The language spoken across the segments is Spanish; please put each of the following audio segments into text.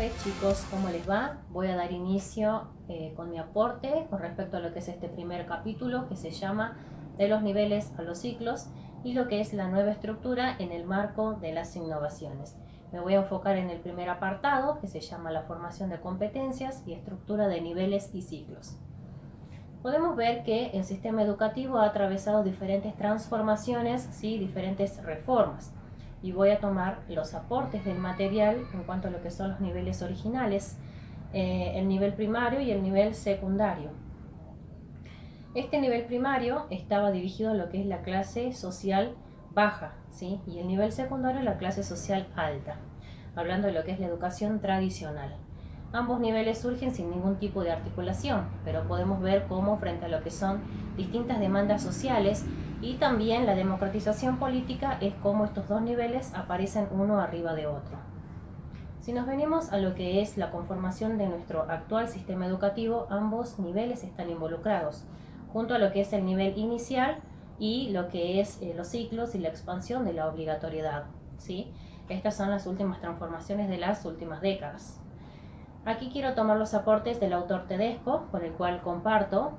tardes chicos, ¿cómo les va? Voy a dar inicio con mi aporte con respecto a lo que es este primer capítulo que se llama De los niveles a los ciclos y lo que es la nueva estructura en el marco de las innovaciones. Me voy a enfocar en el primer apartado que se llama la formación de competencias y estructura de niveles y ciclos. Podemos ver que el sistema educativo ha atravesado diferentes transformaciones, ¿sí? Diferentes reformas. Y voy a tomar los aportes del material en cuanto a lo que son los niveles originales, el nivel primario y el nivel secundario. Este nivel primario estaba dirigido a lo que es la clase social baja, ¿sí? Y el nivel secundario la clase social alta, hablando de lo que es la educación tradicional. Ambos niveles surgen sin ningún tipo de articulación, pero podemos ver cómo frente a lo que son distintas demandas sociales y también la democratización política es cómo estos dos niveles aparecen uno arriba de otro. Si nos venimos a lo que es la conformación de nuestro actual sistema educativo, ambos niveles están involucrados, junto a lo que es el nivel inicial y lo que es los ciclos y la expansión de la obligatoriedad, ¿sí? Estas son las últimas transformaciones de las últimas décadas. Aquí quiero tomar los aportes del autor Tedesco, con el cual comparto.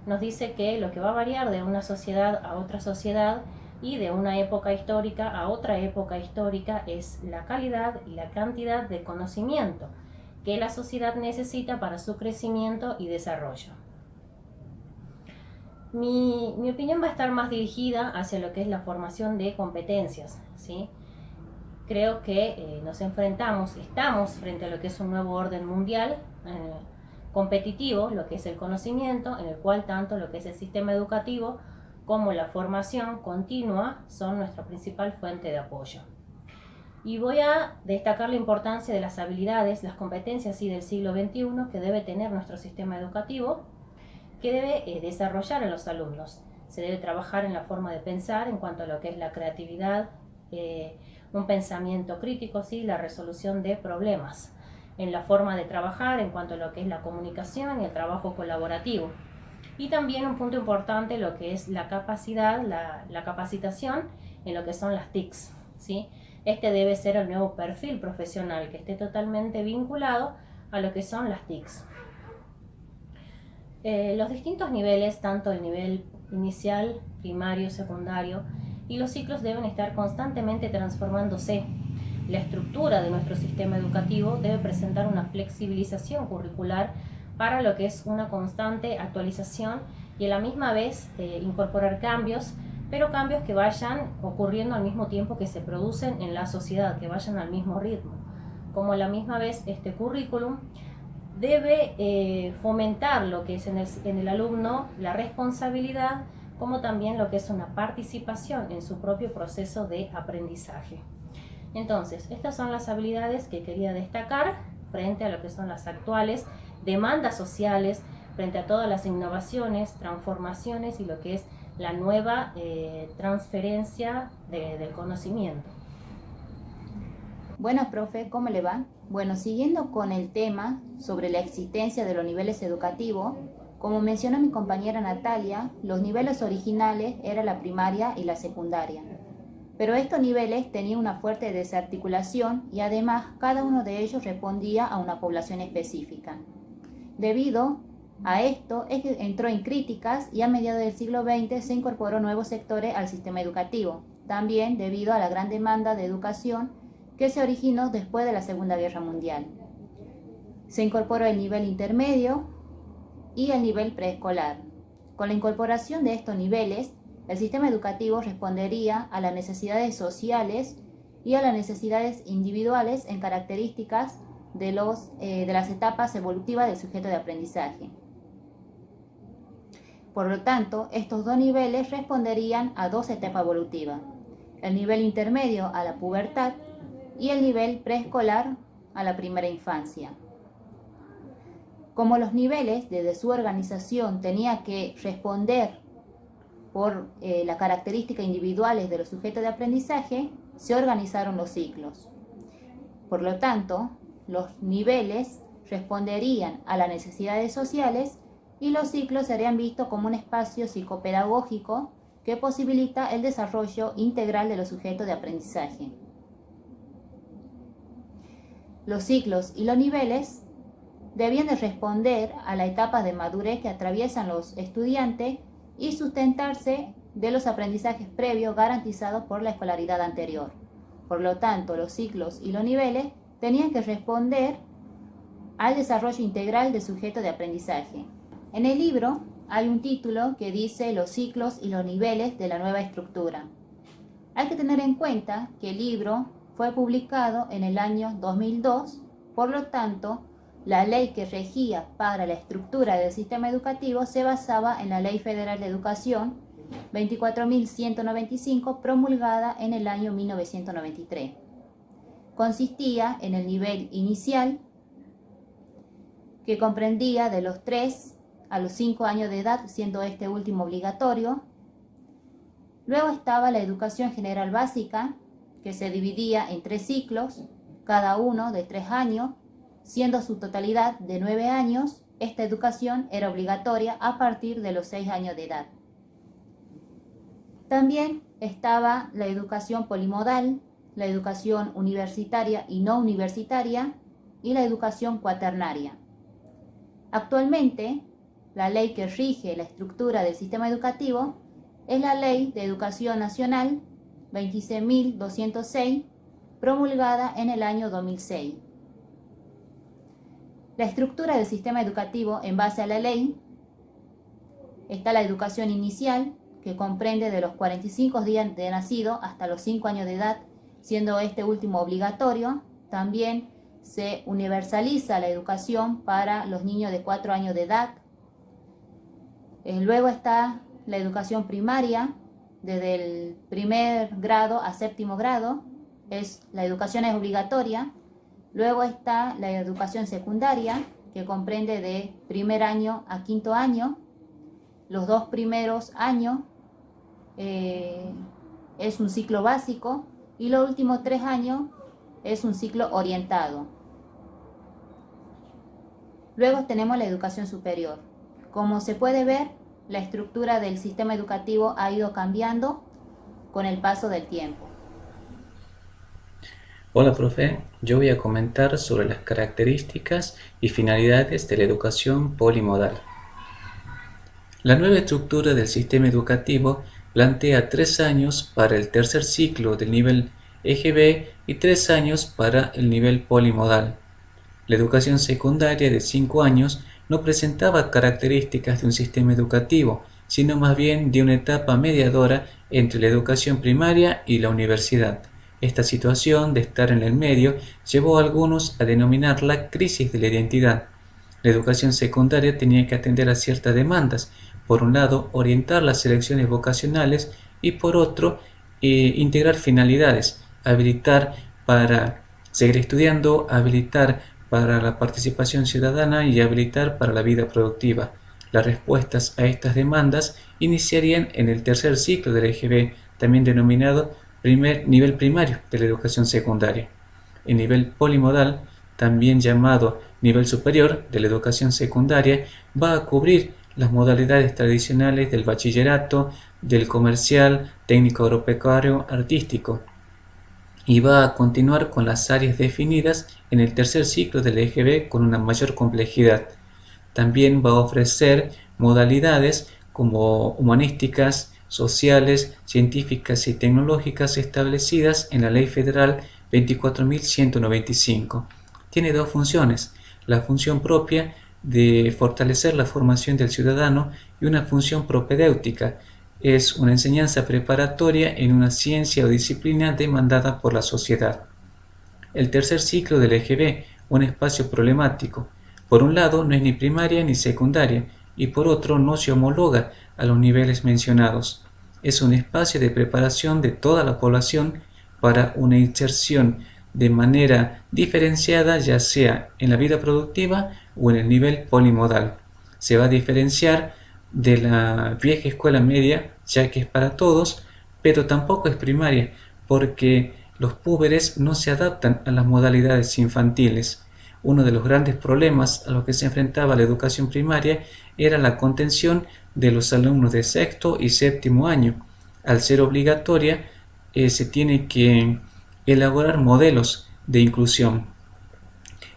Nos dice que lo que va a variar de una sociedad a otra sociedad y de una época histórica a otra época histórica es la calidad y la cantidad de conocimiento que la sociedad necesita para su crecimiento y desarrollo. Mi opinión va a estar más dirigida hacia lo que es la formación de competencias, ¿sí? Creo que estamos frente a lo que es un nuevo orden mundial competitivo, lo que es el conocimiento, en el cual tanto lo que es el sistema educativo como la formación continua son nuestra principal fuente de apoyo. Y voy a destacar la importancia de las habilidades, las competencias del siglo XXI que debe tener nuestro sistema educativo, que debe desarrollar en los alumnos. Se debe trabajar en la forma de pensar en cuanto a lo que es la creatividad, un pensamiento crítico, ¿sí? La resolución de problemas, en la forma de trabajar en cuanto a lo que es la comunicación y el trabajo colaborativo. Y también un punto importante lo que es la capacidad, la capacitación en lo que son las TICs, ¿sí? Este debe ser el nuevo perfil profesional que esté totalmente vinculado a lo que son las TICs. Los distintos niveles, tanto el nivel inicial, primario, secundario, y los ciclos deben estar constantemente transformándose. La estructura de nuestro sistema educativo debe presentar una flexibilización curricular para lo que es una constante actualización y a la misma vez incorporar cambios, pero cambios que vayan ocurriendo al mismo tiempo que se producen en la sociedad, que vayan al mismo ritmo. Como a la misma vez este currículum debe fomentar lo que es en el alumno la responsabilidad, como también lo que es una participación en su propio proceso de aprendizaje. Entonces, estas son las habilidades que quería destacar frente a lo que son las actuales demandas sociales, frente a todas las innovaciones, transformaciones y lo que es la nueva transferencia del conocimiento. Bueno, profe, ¿cómo le va? Bueno, siguiendo con el tema sobre la existencia de los niveles educativos, como mencionó mi compañera Natalia, los niveles originales eran la primaria y la secundaria. Pero estos niveles tenían una fuerte desarticulación y además cada uno de ellos respondía a una población específica. Debido a esto, entró en críticas y a mediados del siglo XX se incorporó nuevos sectores al sistema educativo, también debido a la gran demanda de educación que se originó después de la Segunda Guerra Mundial. Se incorporó el nivel intermedio y el nivel preescolar. Con la incorporación de estos niveles, el sistema educativo respondería a las necesidades sociales y a las necesidades individuales en características de las etapas evolutivas del sujeto de aprendizaje. Por lo tanto, estos dos niveles responderían a dos etapas evolutivas: el nivel intermedio a la pubertad y el nivel preescolar a la primera infancia. Como los niveles desde su organización tenían que responder por las características individuales de los sujetos de aprendizaje, se organizaron los ciclos. Por lo tanto, los niveles responderían a las necesidades sociales y los ciclos serían vistos como un espacio psicopedagógico que posibilita el desarrollo integral de los sujetos de aprendizaje. los ciclos y los niveles debían de responder a la etapa de madurez que atraviesan los estudiantes y sustentarse de los aprendizajes previos garantizados por la escolaridad anterior. Por lo tanto, los ciclos y los niveles tenían que responder al desarrollo integral del sujeto de aprendizaje. En el libro hay un título que dice Los ciclos y los niveles de la nueva estructura. Hay que tener en cuenta que el libro fue publicado en el año 2002, por lo tanto, la ley que regía para la estructura del sistema educativo se basaba en la Ley Federal de Educación 24.195, promulgada en el año 1993. Consistía en el nivel inicial, que comprendía de los 3 a los 5 años de edad, siendo este último obligatorio. Luego estaba la educación general básica, que se dividía en 3 ciclos, cada uno de 3 años, siendo su totalidad de 9 años. Esta educación era obligatoria a partir de los 6 años de edad. También estaba la educación polimodal, la educación universitaria y no universitaria, y la educación cuaternaria. Actualmente, la ley que rige la estructura del sistema educativo es la Ley de Educación Nacional 26.206, promulgada en el año 2006. La estructura del sistema educativo en base a la ley está la educación inicial, que comprende de los 45 días de nacido hasta los 5 años de edad, siendo este último obligatorio. También se universaliza la educación para los niños de 4 años de edad. Luego está la educación primaria, desde el primer grado a séptimo grado, la educación es obligatoria. Luego está la educación secundaria, que comprende de primer año a quinto año. Los 2 primeros años es un ciclo básico y los últimos 3 años es un ciclo orientado. Luego tenemos la educación superior. Como se puede ver, la estructura del sistema educativo ha ido cambiando con el paso del tiempo. Hola, profe. Yo voy a comentar sobre las características y finalidades de la educación polimodal. La nueva estructura del sistema educativo plantea 3 años para el tercer ciclo del nivel EGB y 3 años para el nivel polimodal. La educación secundaria de 5 años no presentaba características de un sistema educativo, sino más bien de una etapa mediadora entre la educación primaria y la universidad. Esta situación de estar en el medio llevó a algunos a denominarla crisis de la identidad. La educación secundaria tenía que atender a ciertas demandas: por un lado, orientar las selecciones vocacionales y por otro, integrar finalidades, habilitar para seguir estudiando, habilitar para la participación ciudadana y habilitar para la vida productiva. Las respuestas a estas demandas iniciarían en el tercer ciclo del EGB, también denominado nivel primario de la educación secundaria. El nivel polimodal, también llamado nivel superior de la educación secundaria, va a cubrir las modalidades tradicionales del bachillerato, del comercial, técnico agropecuario, artístico, y va a continuar con las áreas definidas en el tercer ciclo del EGB con una mayor complejidad. También va a ofrecer modalidades como humanísticas, sociales, científicas y tecnológicas establecidas en la Ley Federal 24.195. Tiene 2 funciones: la función propia de fortalecer la formación del ciudadano y una función propedéutica. Es una enseñanza preparatoria en una ciencia o disciplina demandada por la sociedad. El tercer ciclo del EGB, un espacio problemático. Por un lado, no es ni primaria ni secundaria, y por otro, no se homologa a los niveles mencionados. Es un espacio de preparación de toda la población para una inserción de manera diferenciada, ya sea en la vida productiva o en el nivel polimodal. Se va a diferenciar de la vieja escuela media, ya que es para todos, pero tampoco es primaria, porque los púberes no se adaptan a las modalidades infantiles. Uno de los grandes problemas a los que se enfrentaba la educación primaria era la contención de los alumnos de sexto y séptimo año. Al ser obligatoria, se tiene que elaborar modelos de inclusión.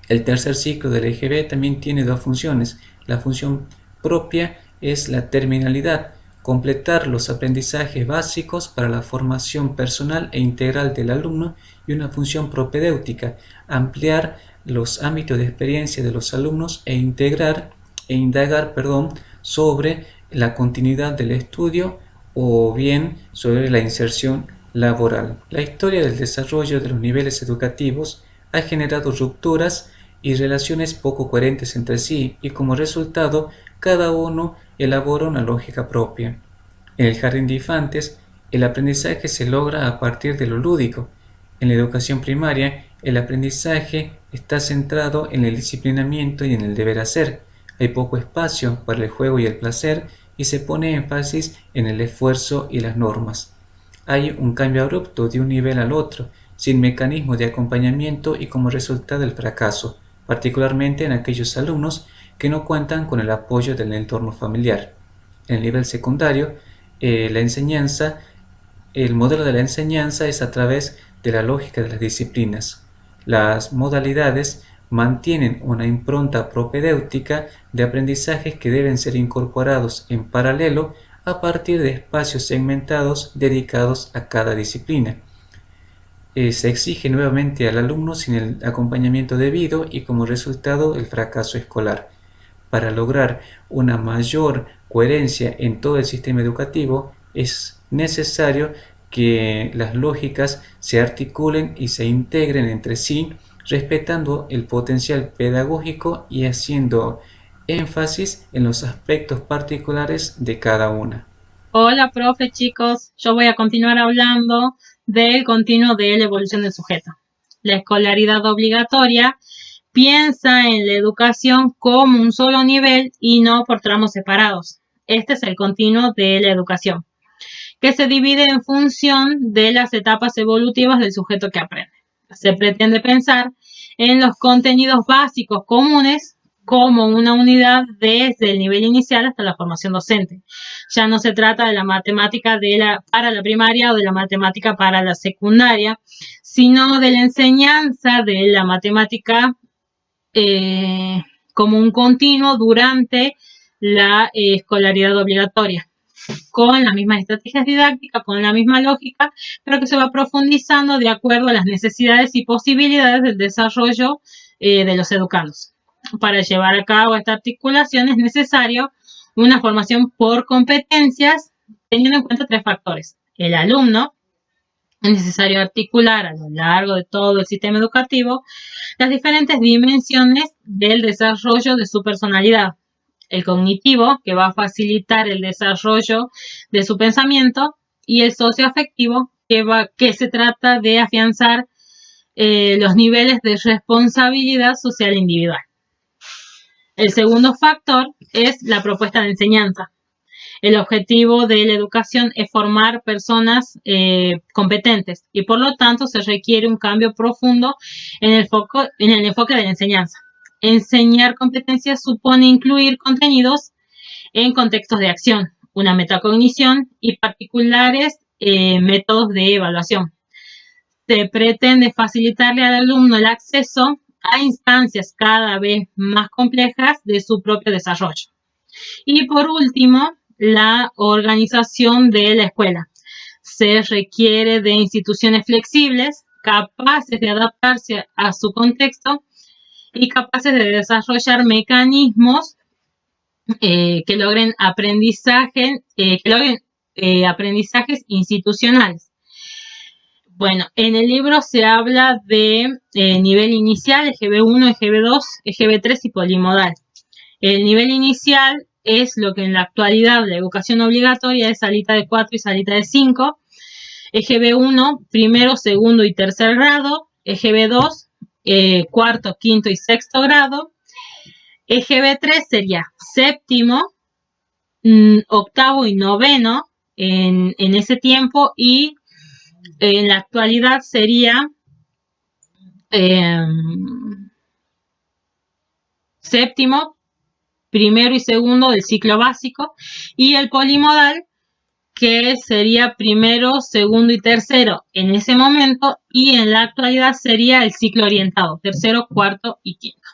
El tercer ciclo del EGB también tiene dos funciones. La función propia es la terminalidad, completar los aprendizajes básicos para la formación personal e integral del alumno, y una función propedéutica, ampliar los ámbitos de experiencia de los alumnos e indagar sobre la continuidad del estudio o bien sobre la inserción laboral. La historia del desarrollo de los niveles educativos ha generado rupturas y relaciones poco coherentes entre sí, y como resultado cada uno elabora una lógica propia. En el jardín de infantes, el aprendizaje se logra a partir de lo lúdico. En la educación primaria, el aprendizaje está centrado en el disciplinamiento y en el deber hacer. Hay poco espacio para el juego y el placer, y se pone énfasis en el esfuerzo y las normas. Hay un cambio abrupto de un nivel al otro, sin mecanismo de acompañamiento y como resultado el fracaso, particularmente en aquellos alumnos que no cuentan con el apoyo del entorno familiar. En el nivel secundario, el modelo de la enseñanza es a través de la lógica de las disciplinas. Las modalidades mantienen una impronta propedéutica de aprendizajes que deben ser incorporados en paralelo a partir de espacios segmentados dedicados a cada disciplina. Se exige nuevamente al alumno sin el acompañamiento debido y como resultado el fracaso escolar. Para lograr una mayor coherencia en todo el sistema educativo es necesario que las lógicas se articulen y se integren entre sí, respetando el potencial pedagógico y haciendo énfasis en los aspectos particulares de cada una. Hola, profe, chicos. Yo voy a continuar hablando del continuo de la evolución del sujeto. La escolaridad obligatoria piensa en la educación como un solo nivel y no por tramos separados. Este es el continuo de la educación, que se divide en función de las etapas evolutivas del sujeto que aprende. Se pretende pensar en los contenidos básicos comunes como una unidad desde el nivel inicial hasta la formación docente. Ya no se trata de la matemática para la primaria o de la matemática para la secundaria, sino de la enseñanza de la matemática como un continuo durante la escolaridad obligatoria, con las mismas estrategias didácticas, con la misma lógica, pero que se va profundizando de acuerdo a las necesidades y posibilidades del desarrollo de los educandos. Para llevar a cabo esta articulación es necesario una formación por competencias, teniendo en cuenta tres factores. El alumno, es necesario articular a lo largo de todo el sistema educativo las diferentes dimensiones del desarrollo de su personalidad. El cognitivo, que va a facilitar el desarrollo de su pensamiento, y el socioafectivo, que se trata de afianzar los niveles de responsabilidad social individual. El segundo factor es la propuesta de enseñanza. El objetivo de la educación es formar personas competentes y por lo tanto se requiere un cambio profundo en el enfoque de la enseñanza. Enseñar competencias supone incluir contenidos en contextos de acción, una metacognición y particulares métodos de evaluación. Se pretende facilitarle al alumno el acceso a instancias cada vez más complejas de su propio desarrollo. Y por último, la organización de la escuela. Se requiere de instituciones flexibles, capaces de adaptarse a su contexto y capaces de desarrollar mecanismos que logren aprendizajes institucionales. Bueno, en el libro se habla de nivel inicial, EGB1, EGB2, EGB3 y polimodal. El nivel inicial es lo que en la actualidad la educación obligatoria es salita de 4 y salita de 5. EGB1, primero, segundo y tercer grado. EGB2, cuarto, quinto y sexto grado. EGB3 sería séptimo, octavo y noveno en ese tiempo, y en la actualidad sería séptimo, primero y segundo del ciclo básico, y el polimodal que sería primero, segundo y tercero en ese momento, y en la actualidad sería el ciclo orientado, tercero, cuarto y quinto.